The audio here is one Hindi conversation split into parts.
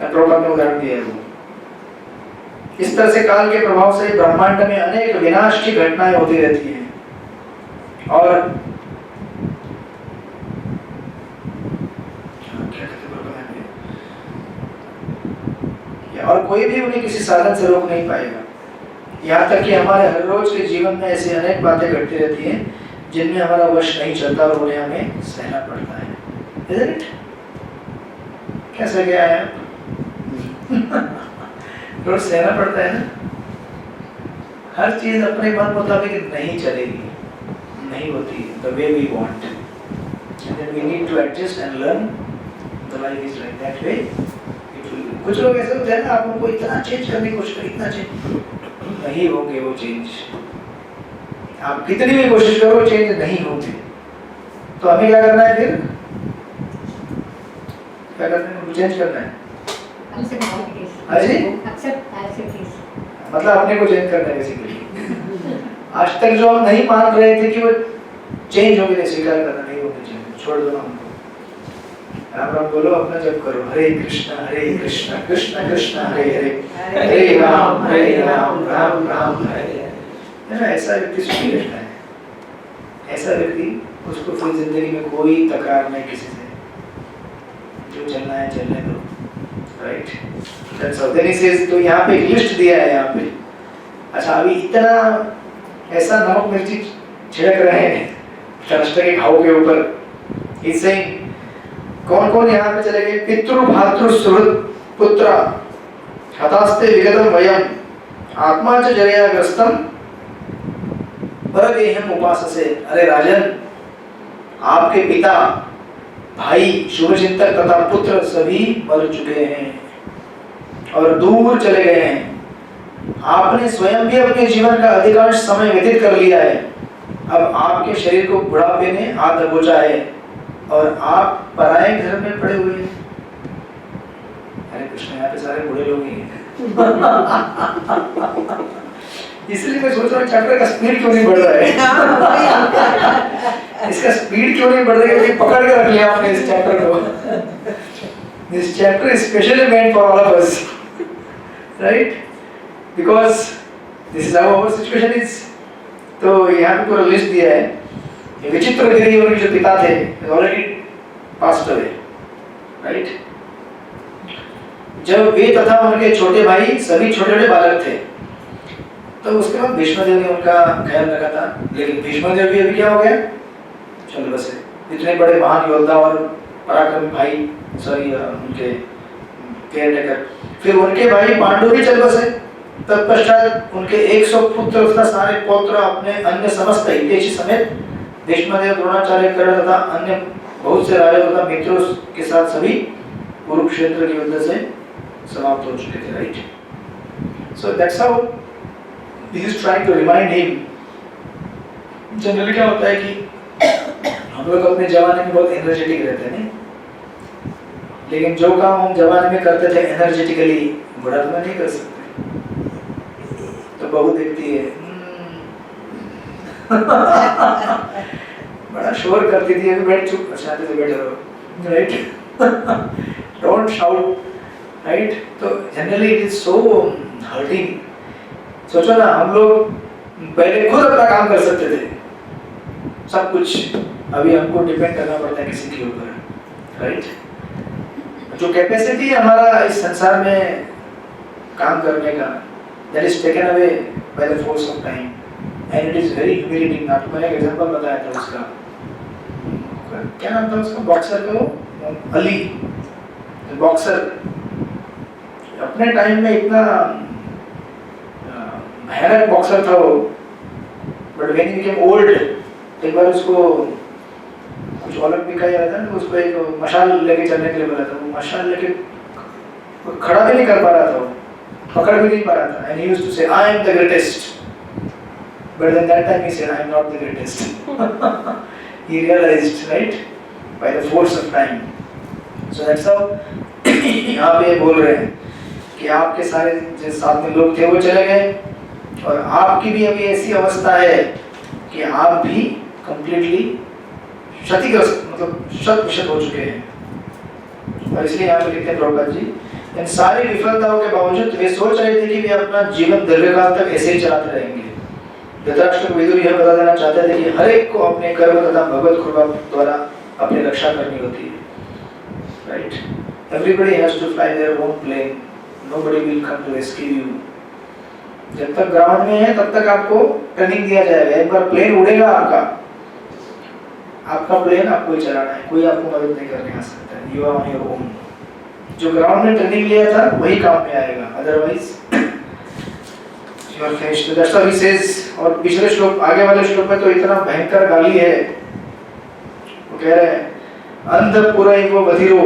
प्रभुपाद ने उदाहरण दिया है वो। इस तरह से काल के प्रभाव से ब्रह्मांड में अनेक विनाश की घटनाएं होती रहती हैं और और कोई भी उन्हें किसी साधन से रोक नहीं पाएगा। यहाँ तक कि हमारे हर रोज के जीवन में ऐसी अनेक बातें घटती रहती हैं जिनमें हमारा वश नहीं चलता और उन्हें हमें सहना पड़ता है। Isn't it? कैसे गया है रोज सहना पड़ता है ना। हर चीज अपने मन मुताबिक नहीं चलेगी, नहीं होती the way we want, and then we need to adjust and learn the life is like that way. कुछ लोग ऐसे होते हैं ना, आप उनको इतना चेंज करने की कोशिश करें, इतना चेंज नहीं होंगे वो चेंज। आप कितनी भी कोशिश करो चेंज नहीं होंगे। तो हमें क्या करना है फिर? क्या करना है? चेंज करना है। मतलब अपने को चेंज करना है बेसिकली। आज तक जो हम नहीं मान रहे थे कि वो चेंज हो गए, स्वीकार करना नहीं होगा चेंज, छोड़ दो हमको। राम राम बोलो, अपना जप करो, हरे कृष्ण कृष्ण कृष्ण हरे हरे, हरे राम राम राम हरे हरे। ना ऐसा व्यक्ति सुखी रहता है। ऐसा व्यक्ति, उसको फिर जिंदगी में कोई तकरार नहीं किसी से, जो चलना है चलने दो, राइट। तो यहाँ पे एक लिस्ट दिया है यहाँ पे। अच्छा, अभी इतना ऐसा नमक मिर्ची छिड़क रहे हैं राष्ट्र के घाव के ऊपर। इससे कौन कौन यहाँ पे चले गए? पितृ भातृ सुहृद पुत्र हतास्ते विगतम वयम आत्मा च जरयाग्रस्तम परगेहम उपाससे। अरे राजन, आपके पिता, भाई, शुभचिंतक तथा पुत्र सभी मर चुके हैं और दूर चले गए हैं। आपने स्वयं भी अपने जीवन का अधिकांश समय व्यतीत कर लिया है। अब आपके शरीर को बुढ़ापे ने हाथ दबोचा है और आप पराये घर में पड़े हुए हैं। अरे कृष्ण, यहाँ पे सारे बूढ़े लोग ही हैं। इसलिए मैं सोच रहा हूँ चैप्टर का स्पीड क्यों नहीं बढ़ रहा है। इसका स्पीड क्यों नहीं बढ़ रहा है? पकड़ के रख लिया आपने इस चैप्टर को। This chapter is specially meant for all of us, right, because this is how our situation is. तो यहाँ पे पूरा लिस्ट दिया है। विचित्रगिरि उनके जो पिता थे ऑलरेडी पास्ड अवे, राइट। जब वे तथा उनके छोटे भाई सभी छोटे छोटे बालक थे, तो उसके बाद भीष्मदेव ने उनका ख्याल रखा था। लेकिन भीष्मदेव भी अभी क्या हो गया? चल बसे। इतने बड़े महान योद्धा और पराक्रमी भाई, सॉरी उनके केयरटेकर। फिर उनके भाई पांडु भी चल बसे। तत्पश्चात उनके 100 पुत्र तथा सारे पौत्र अपने अन्य समस्त हितैषी समेत भीष्मदेव, द्रोणाचार्य, कर्ण तथा अन्य बहुत से राजा तथा मित्रों के साथ सभी कुरुक्षेत्र के युद्ध से समाप्त हो चुके थे, right. So that's how he is trying to remind him। Generally क्या होता है कि हम लोग अपने जवानी में बहुत एनर्जेटिक रहते हैं, लेकिन जो काम हम जवानी में करते थे एनर्जेटिकली, बुढ़ापे में नहीं कर सकते। तो बहू देखती है बड़ा शोर करती थी, अभी बैठ चुप, शांति से बैठे रहो, राइट, डोंट शाउट, राइट। तो generally it is so hurting. सोचो ना, हम लोग पहले खुद अपना काम कर सकते थे सब कुछ, अभी हमको डिपेंड करना पड़ता है किसी के ऊपर, राइट। जो कैपेसिटी हमारा इस संसार में काम करने का, that is taken away by the force of time and it is very humiliating. आपको मैंने एक एग्जांपल बताया था उसका, क्या नाम था उसका, बॉक्सर का, अली बॉक्सर। अपने टाइम में इतना भयानक बॉक्सर था वो, but when he became old, एक बार उसको कुछ ओलंपिक का याद है ना, उसको एक मशाल लेके चलने के लिए बोला था। वो मशाल लेके खड़ा भी नहीं कर पा रहा था, वो पकड़ भी नहीं पा रहा था। And he used to say I am the greatest, but then that time he said I am not the greatest. he realized, right, by the force of time. So that's how यहाँ पे बोल रहे हैं कि आपके सारे जिस साथ में लोग थे वो चले गए और आपकी भी अभी ऐसी अवस्था है कि आप भी completely क्षतिग्रस्त, मतलब शत-विशत हो चुके हैं। और इसलिए यहाँ पे लिखते हैं प्रभुपाद जी इन सारी विफलताओं के बावजूद वे सोच रहे थे कि वे अपना जीवन दीर्घकाल तक ऐसे ही चलाते रहेंगे। धृतराष्ट्र को विदुर यह बता देना चाहते थे कि हर एक को अपने कर्म तथा भगवत कृपा द्वारा अपनी रक्षा करनी होती है। Right? Everybody has to fly their own plane. Nobody will come to rescue you. जब तक ग्राउंड में है तब तक आपको ट्रेनिंग दिया जाएगा। एक बार प्लेन उड़ेगा आपका प्लेन आपको ही चलाना है, कोई आपको मदद नहीं करने आ सकता है। You are on your own. जो ग्राउंड में ट्रेनिंग लिया था वही काम में आएगा, otherwise you are finished. That's why he says, और पिछले श्लोक आगे वाले श्लोक में तो इतना भयंकर गाली है, वो कह रहे हैं अंध पुरैव बधिरो।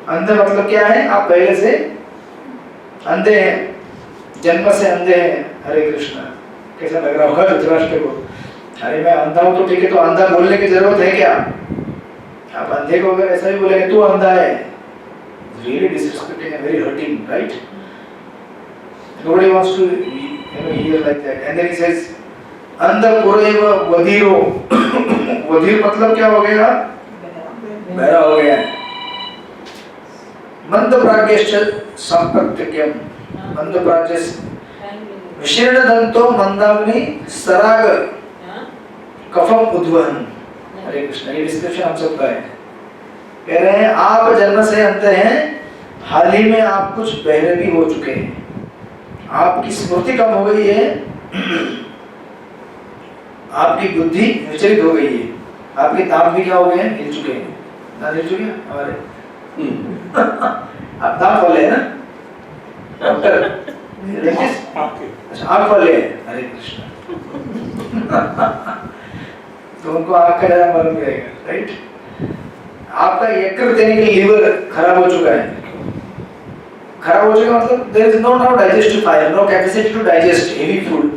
अंध मतलब क्या है? आप पहले से अंधे हैं, जन्म से अंधे हैं। हरे कृष्णा। कैसा लग रहा होगा धृतराष्ट्र को? अरे मैं अंधा हूं तो ठीक है, तो अंधा बोलने की जरूरत है क्या? आप अंधे को अगर ऐसा ही बोलेंगे तू अंधा है, really disrespecting and very hurting, right? Nobody wants to hear like that. And then he says अंध पुरैव बधिरो। बधिर मतलब क्या हो गया? बहरा हो गया। मंद प्राज्ञश्च संप्रत्यक्यम। मंद प्राज्ञ विशीर्ण दंतो मंदाग्नि सराग कफम उद्वहन। हरे कृष्ण। ये डिस्क्रिप्शन हम सबका है। कह रहे हैं आप जन्म से अंधे हैं, हाल ही में आप कुछ बहरे भी हो चुके हैं, आपकी स्मृति कम हो गई है, आपकी बुद्धि विचलित हो गई है, आपके दांत भी क्या हो गए हैं? हिल चुके हैं। दांत हिल चुके हैं हमारे। आप दांत वाले हैं ना डॉक्टर? अच्छा आँख वाले हैं। हरे कृष्ण। तो उनको आँख का ज्यादा मालूम रहेगा, राइट? आपका यकृत देने के लीवर खराब हो चुका है। खराब हो चुका मतलब there is no digestive fire, no capacity to digest heavy food.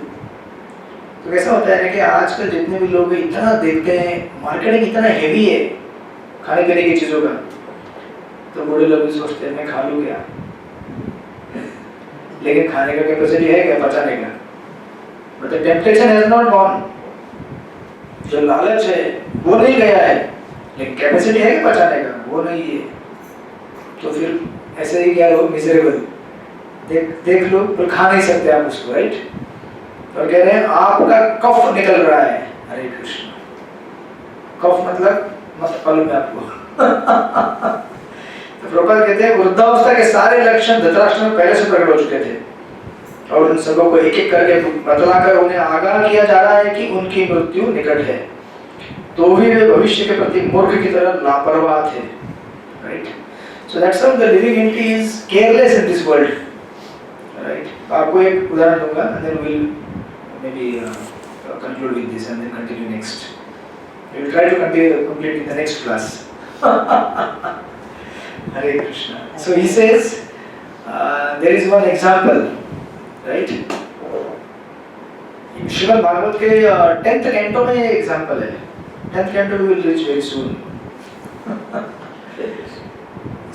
तो कैसा होता है कि आजकल जितने भी लोग इतना देखते हैं, मार्केटिंग इतना हेवी है खाने पीने की चीजों का, तो बूढ़े लोग भी सोचते हैं मैं खा लूं क्या, लेकिन खाने का कैपेसिटी है क्या पचाने का? But the temptation has not gone. जो लालच है वो नहीं गया है, लेकिन कैपेसिटी है कि पचाने का वो नहीं है। तो फिर ऐसे ही क्या हो, मिजरेबल देख लो, पर खा नहीं सकते आप उसको, राइट? और कह रहे हैं आपका कफ निकल रहा है। हरे कृष्ण। कफ मतलब मत मालूम है आपको। तो प्रभुपाद कहते हैं वृद्धावस्था के सारे लक्षण धृतराष्ट्र में पहले से प्रकट हो चुके थे, और उन सबों को एक एक करके बतलाकर उन्हें आगाह किया जा रहा है कि उनकी मृत्यु निकट है। तो भी वे भविष्य के प्रति मूर्ख की तरह लापरवाह थे, right? So that's how the living entity is careless in this world, right? आपको एक उदाहरण दूंगा, and then we will maybe conclude with this and then continue next. We will try to complete in the next class. Hare Krishna. So he says there is one example, right? Shrimad Bhagavata के 10th canto में ये example है। 10th canto we will reach very soon.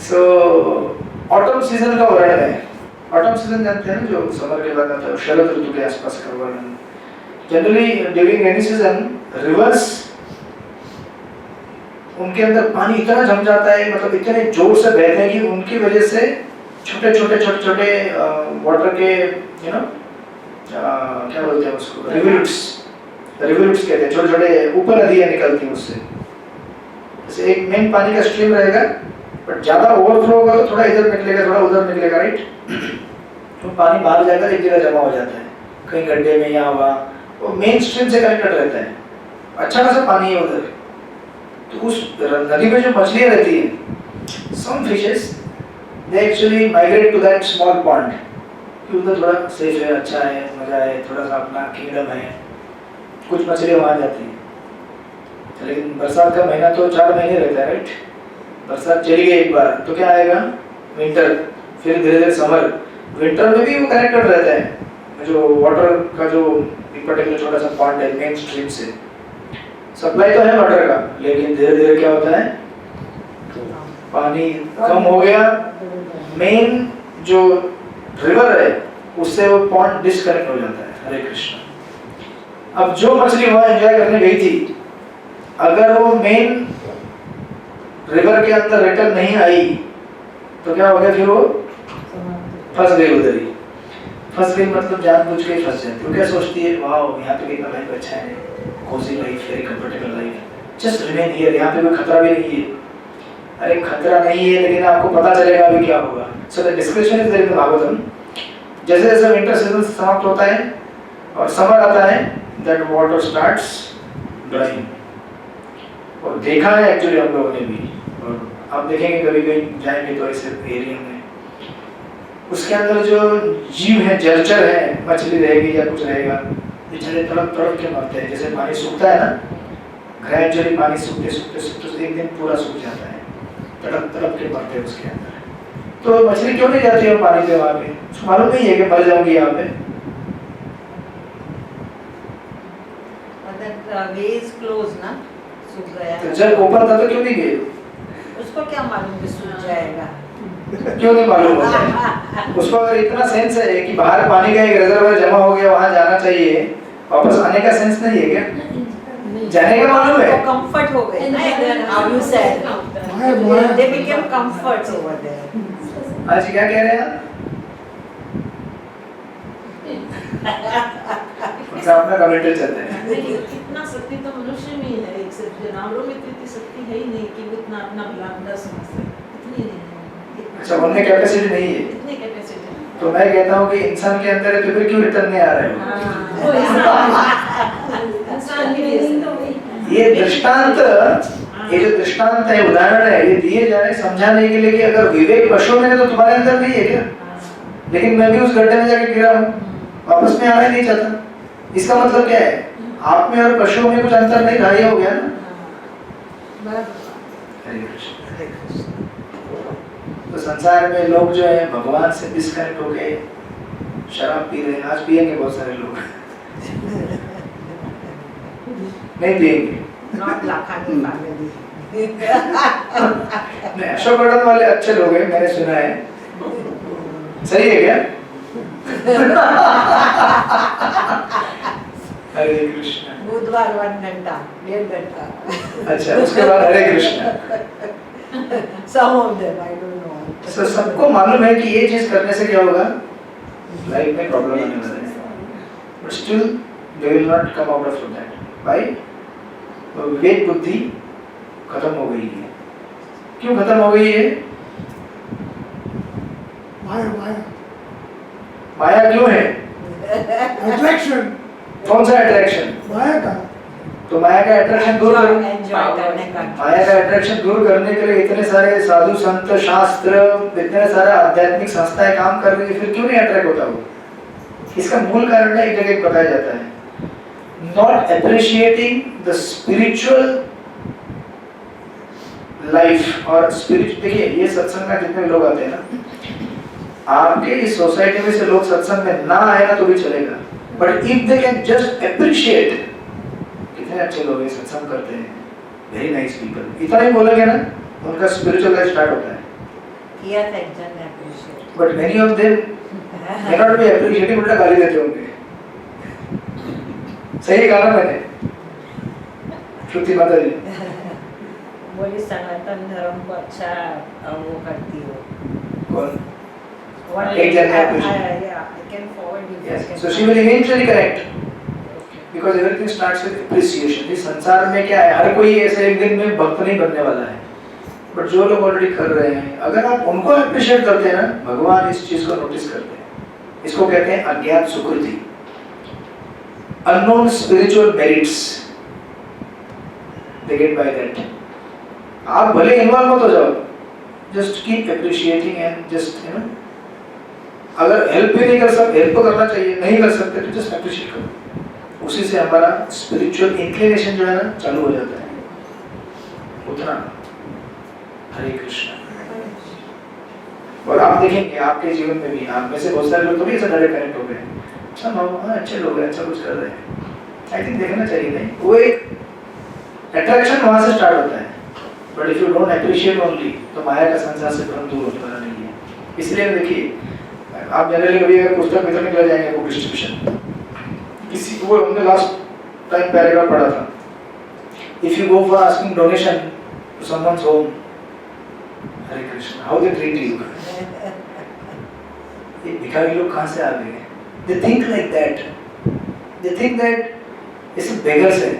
So autumn season का वर्णन है। ऑटम सीजन जानते हैं जो समर के बाद आता है, शरद ऋतु के आसपास का वर्णन। Generally during rainy season reverse उनके अंदर पानी इतना जम जाता है, मतलब इतने जोर से बहते हैं कि उनकी वजह से छोटे छोटे वाटर के यू नो क्या बोलते हैं उसको, रिवुलेट्स कहते हैं। छोटे छोटे ऊपर नदियां निकलती हैं उससे। जैसे एक मेन पानी का स्ट्रीम रहेगा, बट ज्यादा ओवरफ्लो होगा तो थोड़ा इधर निकलेगा, थोड़ा उधर निकलेगा, राइट? तो पानी बाहर जाकर एक जगह जमा हो जाता है, कहीं गड्ढे में या वहाँ, वो मेन स्ट्रीम से कनेक्टेड रहता है। अच्छा खासा पानी है उधर। तो उस नदी में जो मछलियाँ रहती हैं, some fishes they actually migrate to that small pond, कि उधर थोड़ा सेफ है, अच्छा है, मजा है, थोड़ा सा अपना किंगडम है, कुछ मछलियाँ वहाँ जाती हैं। लेकिन बरसात का महीना तो 4 महीने रहता है, राइट? बरसात चली गई एक बार तो क्या आएगा? विंटर, फिर धीरे धीरे समर। विंटर में भी वो कनेक्टेड रहता है, जो वाटर का जो पर्टिकुलर छोटा सा पॉइंट है मेन स्ट्रीम से, सप्लाई तो है वाटर का, लेकिन धीरे धीरे क्या होता है? पानी कम हो गया, मेन जो रिवर है उससे वो पॉइंट डिस्कनेक्ट हो जाता है। हरे कृष्ण। अब जो मछली वहाँ एंजॉय करने गई थी, अगर वो मेन रिवर के अंदर रिटर्न नहीं आई तो क्या हो गया? फिर वो फंस गई उधर ही। फंस गई मतलब जानबूझ के फंस जाती है। वो क्या सोचती है, वाह यहाँ पे कितना लाइफ अच्छा है, cosy life, very comfortable life, just remain here, यहाँ पे कोई खतरा भी नहीं है। अरे खतरा नहीं है, लेकिन आपको पता चलेगा अभी क्या होगा। So the description is there in Bhagavatam. जैसे जैसे विंटर सीजन समाप्त होता है और समर आता है, दैट वाटर स्टार्ट्स ड्राइंग। और देखा है एक्चुअली हम लोगों ने भी, और आप देखेंगे कभी कहीं जाएंगे तो ऐसे एरिया में, उसके अंदर जो जीव है, जलचर है, मछली रहेगी या कुछ रहेगा, बेचारे तड़प तड़प के मरते हैं। जैसे पानी सूखता है ना, ग्रेजुअली पानी सूखते सूखते सूखते एक दिन पूरा सूख जाता है, तड़प तड़प के मरते हैं उसके अंदर। तो मछली क्यों नहीं जाती है पानी पे वहाँ पे? उसको मालूम नहीं है कि मर जाऊंगी यहाँ पे। तो जब ओपन था तो क्यों नहीं गए? उसको क्या मालूम कि सूख जाएगा? क्यों नहीं मालूम होता है? उसको अगर इतना सेंस है कि बाहर पानी का एक रिजर्वायर जमा हो गया, वहाँ जाना चाहिए, वापस आने का सेंस नहीं है क्या? जाने का मालूम है? कंफर्ट हो गए ना, how you said they became comforts over there. आज क्या कह रहे हैं आप? अपना कमेंटर चलते हैं। इतना शक्ति तो मनुष्य में ही है, एक सिर्फ जानवरों में इतनी शक्ति है ही नहीं कि वो इतना अपना भला समझ सके। इतनी नहीं है। अच्छा, उनमें कैपेसिटी नहीं है। इतनी कैपेसिटी। तो मैं कहता हूँ कि इंसान के अंदर है तो फिर क्यों रिटर्न नहीं आ रहे हो? इंसान ही है। ये दृष्टांत, ये जो दृष्टांत है, उदाहरण है, ये दिए जा रहे समझाने के लिए कि अगर विवेक पशु में है तो तुम्हारे अंदर नहीं है क्या? लेकिन मैं भी उस गड्ढे में जाके गिरा हूँ, वापस में आना ही नहीं चाहता। इसका मतलब क्या है? आप में और पशुओं में कुछ अंतर नहीं रहा, ये हो गया ना। हरे कृष्ण। तो संसार में लोग जो है भगवान से डिस्कनेक्ट हो गए, शराब पी रहे हैं। आज पिएंगे बहुत सारे लोग, नहीं पिएंगे। नहीं, अशोक वर्धन वाले अच्छे लोग हैं, मैंने सुना है। सही है क्या? हरे कृष्ण। बुधवार 1 घंटा 1.5 घंटा। अच्छा, उसके बाद हरे Krishna. Some of them, I don't know. So, सबको मालूम है कि ये चीज करने से क्या होगा, लाइफ में प्रॉब्लम आने वाला है, but still they will not come out of that. Why? तो विवेक बुद्धि खत्म हो गई है। क्यों खत्म हो गई है? माया क्यों है? अट्रैक्शन। कौन सा अट्रैक्शन? माया का। तो माया का अट्रैक्शन दूर करो। एंजॉय करने का। माया का अट्रैक्शन दूर करने के लिए इतने सारे साधु संत, शास्त्र, इतने सारे आध्यात्मिक संस्थाएं काम कर रही है, फिर क्यों नहीं अट्रैक्ट होता वो? इसका मूल कारण एक जगह बताया जाता है, not appreciating the spiritual life और spiritual। देखिए, ये सत्संग में जितने लोग आते हैं ना, आपके इस सोसाइटी में से लोग सत्संग में ना आए ना तो भी चलेगा, but if they can just appreciate, कितने अच्छे लोग हैं, सत्संग करते हैं, वेरी नाइस पीपल, इतना ही बोलेंगे ना, उनका स्पिरिचुअल लाइफ स्टार्ट होता है। किया था एक जन ने appreciate, but many of them may not be appreciating, उल्टा गाली देते होंगे। सही कहा ना मैंने? श्रुति माता जी बोली सनातन धर्म को अच्छा वो करती हो। कौन? One एक जन ने yeah, I can forward you. Yes, so she will eventually correct, because everything starts with appreciation। इस संसार में क्या है, हर कोई ऐसे एक दिन में भक्त नहीं बनने वाला है, बट जो लोग ऑलरेडी कर रहे हैं, अगर आप उनको अप्रिशिएट करते हैं ना, भगवान इस चीज को नोटिस करते हैं। इसको कहते हैं अज्ञात सुकृति, unknown spiritual merits, they get by that। आप भले इन्वॉल्व मत हो जाओ, just keep appreciating and just अगर हेल्प भी नहीं कर सकते, हेल्प तो करना चाहिए, नहीं कर सकते तो जस्ट अप्रिशिएट करो, उसी से हमारा स्पिरिचुअल इंक्लिनेशन जो है ना चालू हो जाता है उतना। हरे कृष्ण। और आप देखेंगे आपके जीवन में भी, आप में से बहुत सारे लोग तो भी ऐसा डायरेक्ट कनेक्ट हो गए, अच्छा हाँ अच्छे लोग हैं, अच्छा कुछ कर रहे हैं, आई थिंक देखना चाहिए। नहीं, वो एक अट्रैक्शन वहाँ से स्टार्ट होता है, but if you don't appreciate only, तो माया का संसार से तुरंत दूर होने वाला नहीं है। इसलिए देखिए, आप जनरली कभी अगर पुस्तक वितरण के लिए जाएंगे, बुक डिस्ट्रीब्यूशन, किसी को हमने लास्ट टाइम पैराग्राफ पढ़ा था, if you go for asking donation to someone's home, Hare Krishna, how they treat you. ये भिखारी लोग कहाँ से आ गए? They think like that. They think that it's a beggars है.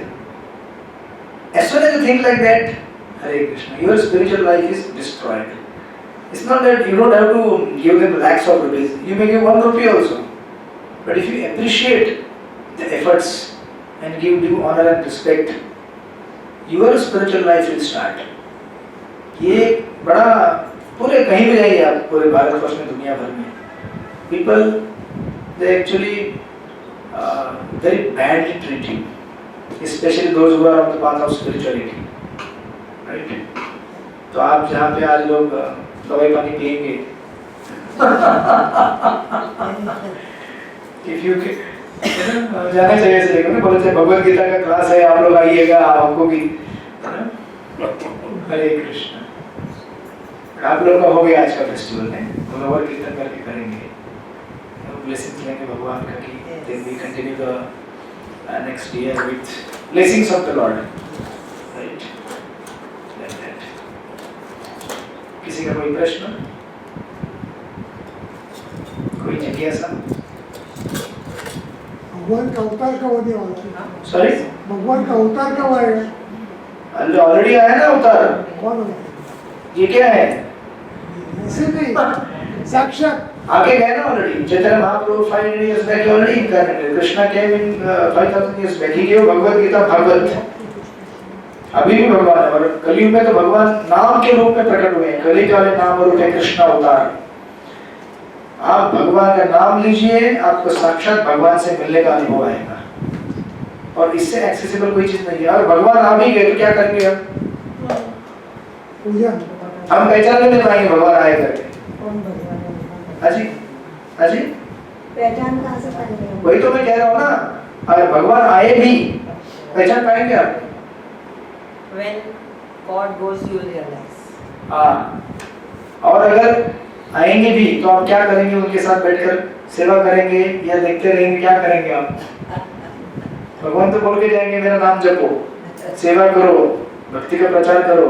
As soon as you think like that, Hare Krishna, your spiritual life is destroyed. It's not that you don't have to give them lakhs of rupees. You may give 1 rupee also. But if you appreciate the efforts and give due honor and respect, your spiritual life will start. ये बड़ा पूरे कहीं भी जाइए आप पूरे भारतवर्ष में दुनिया भर में people they actually very badly treat you, especially those who are on the path of spirituality, right? तो आप जहाँ पे आज लोग दवाई पानी पिएंगे if you जाना चाहिए ऐसे लेकिन बोले थे भगवद गीता का क्लास है आप लोग आइएगा आपको भी हरे कृष्ण आप लोग का हो गया आज का फेस्टिवल में भगवद कीर्तन करके करेंगे ब्लेसिंग्स लेंगे भगवान का कि then we continue the next year with blessings of the Lord, right? Like that. किसी का कोई प्रश्न कोई जिज्ञासा भगवान का अवतार कब होने वाला है? सॉरी भगवान का अवतार कब आएगा? ऑलरेडी आया ना अवतार कौन है? ये क्या है ऐसे नहीं साक्षात आगे गए ना already Chaitanya Mahaprabhu 500 years back already incarnated Krishna came in 5000 years back he gave Bhagavad Gita Bhagavata अभी भी भगवान है और कलयुग में तो भगवान नाम के रूप में प्रकट हुए हैं कलि काले नाम रूप है कृष्ण अवतार आप भगवान का नाम लीजिए आपको साक्षात भगवान से मिलने का अनुभव आएगा और इससे एक्सेसिबल कोई चीज नहीं है और भगवान आ भी गए तो क्या करेंगे हम पूजा हम पहचान नहीं पाएंगे भगवान आए करके हाजी हाजी पहचान कहाँ से पाएंगे? वही तो मैं कह रहा हूँ ना अगर भगवान आए भी पहचान पाएंगे आप When God goes, you will realize. हाँ और अगर आएंगे भी तो आप क्या करेंगे उनके साथ बैठकर सेवा करेंगे या देखते रहेंगे क्या करेंगे आप भगवान तो बोल के जाएंगे मेरा नाम जपो सेवा करो भक्ति का प्रचार करो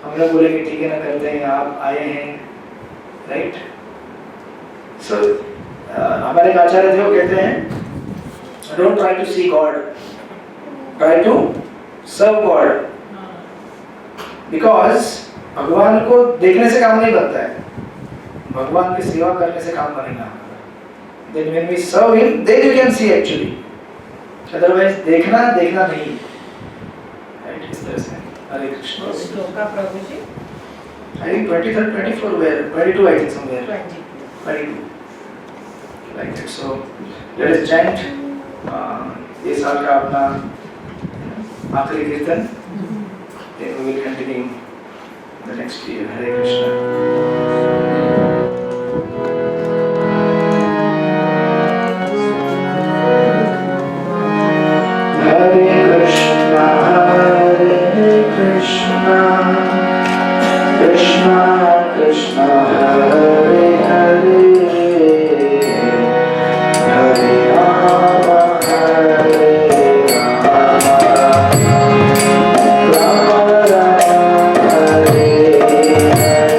हम लोग बोलेंगे ठीक है ना करते हैं आप आए हैं राइट सो हमारे एक आचार्य थे वो कहते हैं don't try to see God try to serve God because भगवान को देखने से काम नहीं बनता है भगवान की सेवा करने से काम बनेगा then when we serve him then you can see actually otherwise देखना नहीं right इस तरह से हरे कृष्ण श्लोका प्रभु जी I think 23rd 24 where 22 I think somewhere 22. 22 like that so let us chant ये साल का अपना आखिरी कीर्तन then we will continue the next year Hare Krishna Krishna Krishna Hare Hare Hare Rama Hare Rama Rama Rama Hare Hare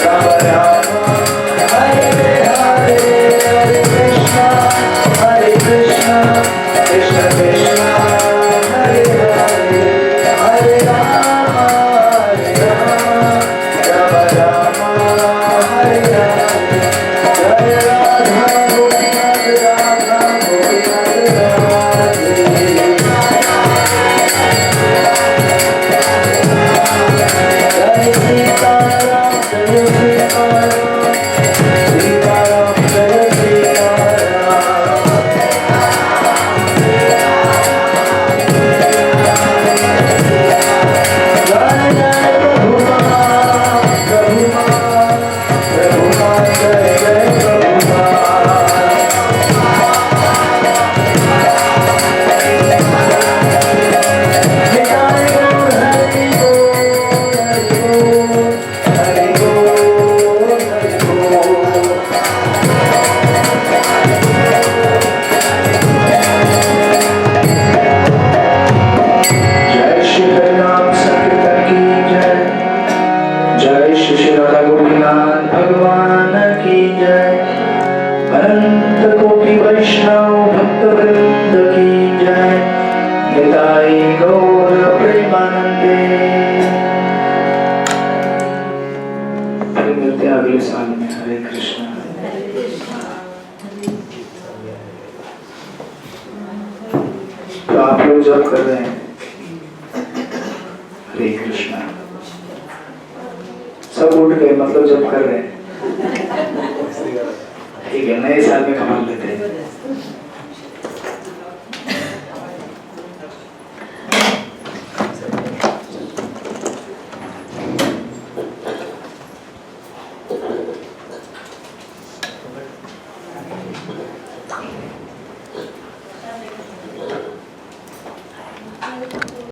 Ram Ram Hare Hare, हरे कृष्णा कृष्ण कृष्ण हरे हरे, हरे राम राम राम हरे हरे, जय राधा गोपीनाथ राधा गोपीनाथ राधे। जय सीताराम जय सीताराम, सीताराम जय सीताराम। जय जय प्रभुपाद प्रभुपाद प्रभुपाद, जय जय प्रभुपाद। निताय गौर हरि बोल, हरि बोल, हरि बोल, हरि बोल। जय श्री हरिनाम संकीर्तन की जय, जय श्री श्री राधा गोपीनाथ भगवान की जय, अनंत कोटि वैष्णव भक्त वृंद की जय, निताई गौर प्रेमानंदे। फिर मिलते हैं अगले साल में। हरे कृष्णा। तो आप लोग जब कर रहे हैं हरे कृष्णा, सब उठ गए, मतलब जब कर रहे हैं, ठीक है, नए साल में कमाल लेते हैं।